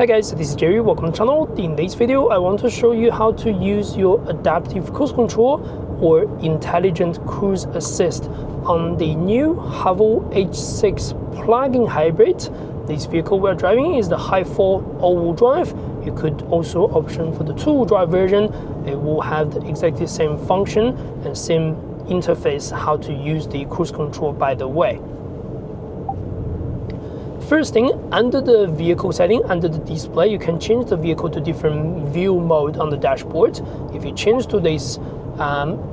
Hi guys, this is Jerry, welcome to the channel. In this video, I want to show you how to use your adaptive cruise control or intelligent cruise assist on the new Haval H6 plug-in hybrid. This vehicle we're driving is the high-4 all-wheel drive. You could also option for the two-wheel drive version. It will have the exactly same function and same interface how to use the cruise control by the way. First thing, under the vehicle setting, under the display, you can change the vehicle to different view mode on the dashboard. If you change to this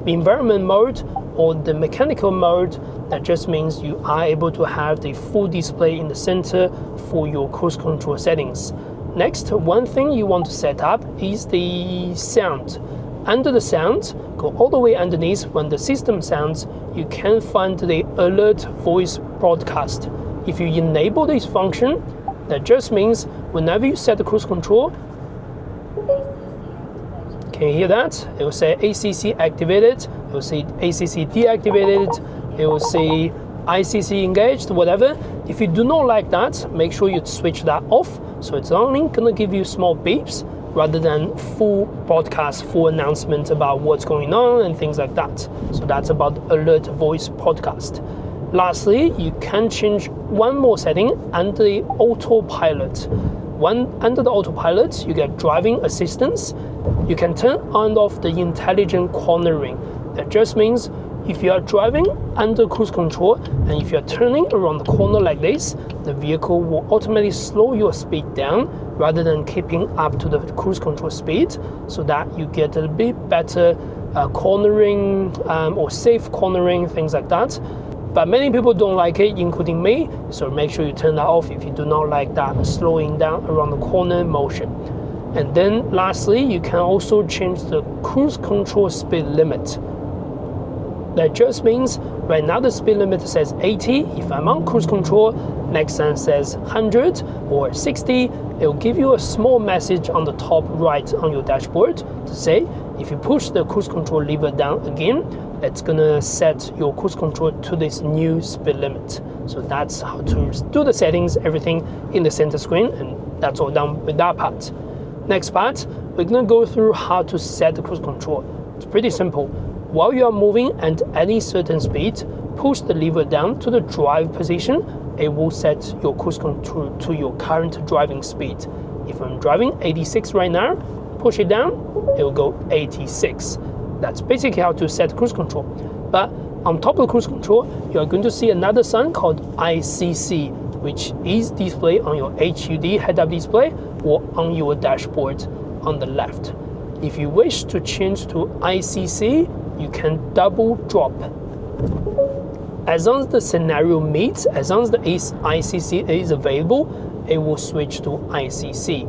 environment mode or the mechanical mode, that just means you are able to have the full display in the center for your cruise control settings. Next, one thing you want to set up is the sound. Under the sound, go all the way underneath. When the system sounds, you can find the alert voice broadcast. If you enable this function, that just means whenever you set the cruise control, can you hear that? It will say ACC activated, it will say ACC deactivated, it will say ICC engaged, whatever. If you do not like that, make sure you switch that off, so it's only gonna give you small beeps rather than full broadcast, full announcement about what's going on and things like that. So that's about alert voice podcast. Lastly, you can change one more setting under the Autopilot. Under the Autopilot, you get driving assistance. You can turn on and off the intelligent cornering. That just means if you are driving under cruise control and if you're turning around the corner like this, the vehicle will automatically slow your speed down rather than keeping up to the cruise control speed, so that you get a bit better cornering or safe cornering, things like that. But many people don't like it, including me, so make sure you turn that off if you do not like that slowing down around the corner motion. And then lastly, you can also change the cruise control speed limit. That just means right now the speed limit says 80. If I'm on cruise control, next time says 100 or 60, it will give you a small message on the top right on your dashboard to say, if you push the cruise control lever down again, it's gonna set your cruise control to this new speed limit. So that's how to do the settings, everything in the center screen, and that's all done with that part. Next part, we're gonna go through how to set the cruise control. It's pretty simple. While you are moving at any certain speed, push the lever down to the drive position. It will set your cruise control to your current driving speed. If I'm driving 86 right now, push it down, it will go 86. That's basically how to set cruise control. But on top of cruise control, you are going to see another sign called ICC, which is displayed on your HUD head-up display or on your dashboard on the left. If you wish to change to ICC, you can double drop. As long as the scenario meets, as long as the ICC is available, it will switch to ICC.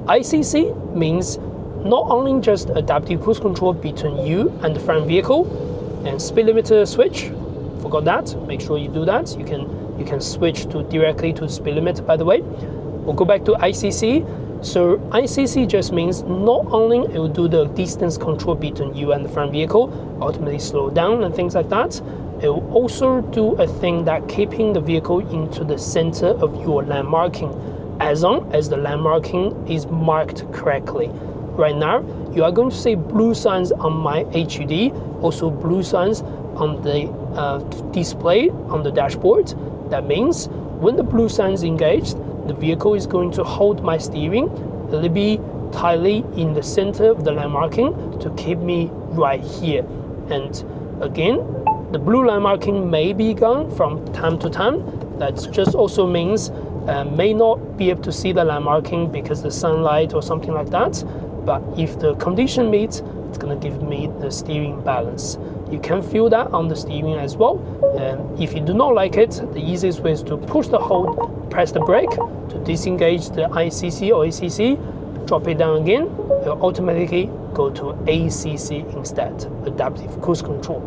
ICC means not only just adaptive cruise control between you and the front vehicle and speed limiter switch, forgot that, make sure you do that. You can switch to directly to speed limit, by the way. We'll go back to ICC. So ICC just means not only it will do the distance control between you and the front vehicle, ultimately slow down and things like that, it will also do a thing that keeping the vehicle into the center of your land marking, as long as the land marking is marked correctly. Right now, you are going to see blue signs on my HUD, also blue signs on the display on the dashboard. That means when the blue sign is engaged, the vehicle is going to hold my steering a little bit tightly in the center of the line marking to keep me right here. And again, the blue line marking may be gone from time to time. That just also means may not be able to see the line marking because of the sunlight or something like that. But if the condition meets, it's gonna give me the steering balance. You can feel that on the steering as well. And if you do not like it, the easiest way is to push the hold, press the brake to disengage the ICC or ACC, drop it down again, it will automatically go to ACC instead, adaptive cruise control.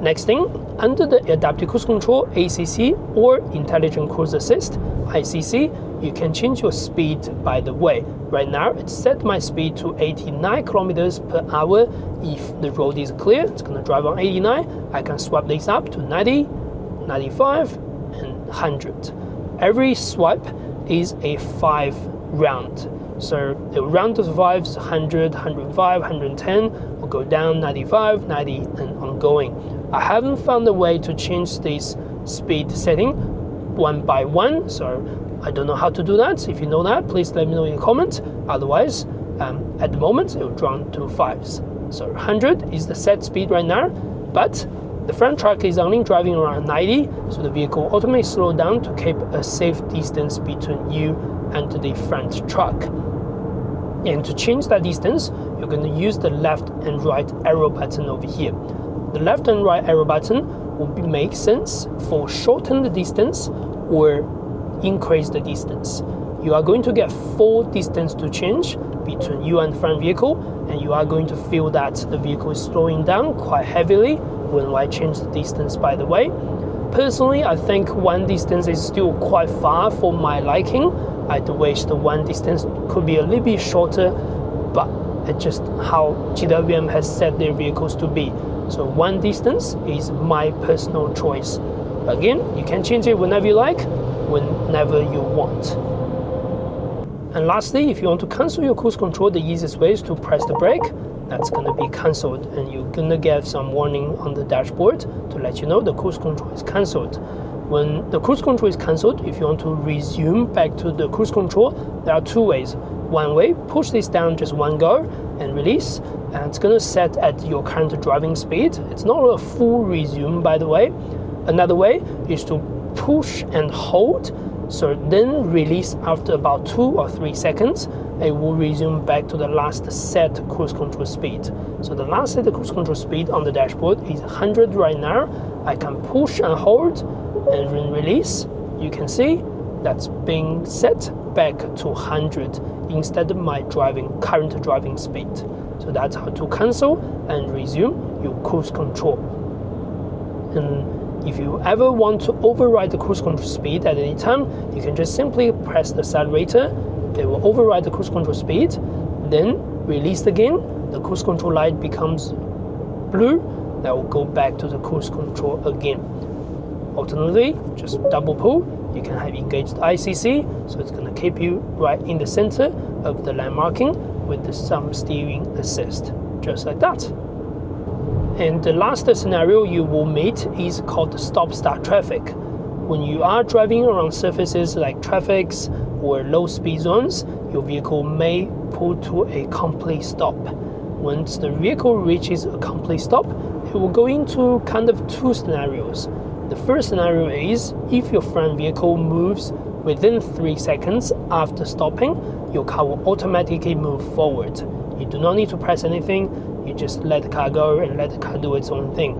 Next thing, under the adaptive cruise control, ACC or intelligent cruise assist, ICC, you can change your speed by the way. Right now, it's set my speed to 89 kilometers per hour. If the road is clear, it's gonna drive on 89. I can swap this up to 90, 95, and 100. Every swipe is a 5 round. So the round of 5s, 100, 105, 110, will go down 95, 90, and ongoing. I haven't found a way to change this speed setting one by one, so I don't know how to do that. If you know that, please let me know in the comment. Otherwise, at the moment, it will drown to 5s. So 100 is the set speed right now, but the front truck is only driving around 90, so the vehicle automatically slow down to keep a safe distance between you and the front truck. And to change that distance, you're going to use the left and right arrow button over here. The left and right arrow button will make sense for shorten the distance or increase the distance. You are going to get 4 distance to change between you and the front vehicle, and you are going to feel that the vehicle is slowing down quite heavily when I change the distance, by the way. Personally, I think 1 distance is still quite far for my liking. I'd wish the 1 distance could be a little bit shorter, but it's just how GWM has set their vehicles to be. So 1 distance is my personal choice. Again, you can change it whenever you like, whenever you want. And lastly, if you want to cancel your cruise control, the easiest way is to press the brake. That's going to be cancelled, and you're going to get some warning on the dashboard to let you know the cruise control is cancelled. When the cruise control is cancelled, if you want to resume back to the cruise control, there are 2 ways. One way, push this down just 1 go and release, and it's going to set at your current driving speed. It's not a full resume, by the way. Another way is to push and hold, so then release after about 2 or 3 seconds. It will resume back to the last set cruise control speed. So the last set cruise control speed on the dashboard is 100 right now. I can push and hold and then release. You can see that's being set back to 100 instead of my current driving speed. So that's how to cancel and resume your cruise control. And if you ever want to override the cruise control speed at any time, you can just simply press the accelerator. It will override the cruise control speed, then release again. The cruise control light becomes blue. That will go back to the cruise control again. Alternatively, just double pull. You can have engaged ICC, so it's going to keep you right in the center of the line marking with some steering assist, just like that. And the last scenario you will meet is called stop-start traffic. When you are driving around surfaces like traffics or low speed zones, your vehicle may pull to a complete stop. Once the vehicle reaches a complete stop, it will go into kind of 2 scenarios. The first scenario is if your front vehicle moves within 3 seconds after stopping, your car will automatically move forward. You do not need to press anything, you just let the car go and let the car do its own thing.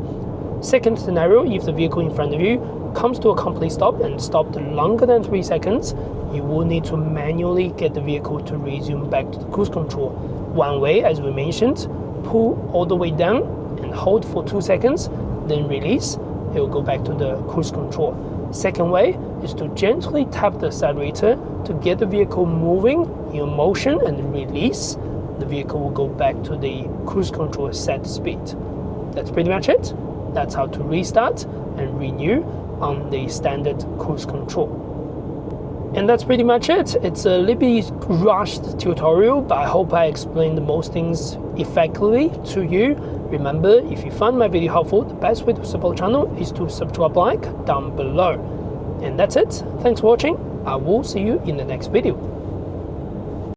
Second scenario, if the vehicle in front of you comes to a complete stop and stopped longer than 3 seconds, you will need to manually get the vehicle to resume back to the cruise control. One way, as we mentioned, pull all the way down and hold for 2 seconds, then release. It will go back to the cruise control. Second way is to gently tap the accelerator to get the vehicle moving in motion and release. The vehicle will go back to the cruise control set speed. That's pretty much it. That's how to restart and renew on the standard cruise control. And that's pretty much it. It's a little bit rushed tutorial, but I hope I explained most things effectively to you. Remember, if you found my video helpful, the best way to support the channel is to subscribe, like down below. And that's it. Thanks for watching. I will see you in the next video.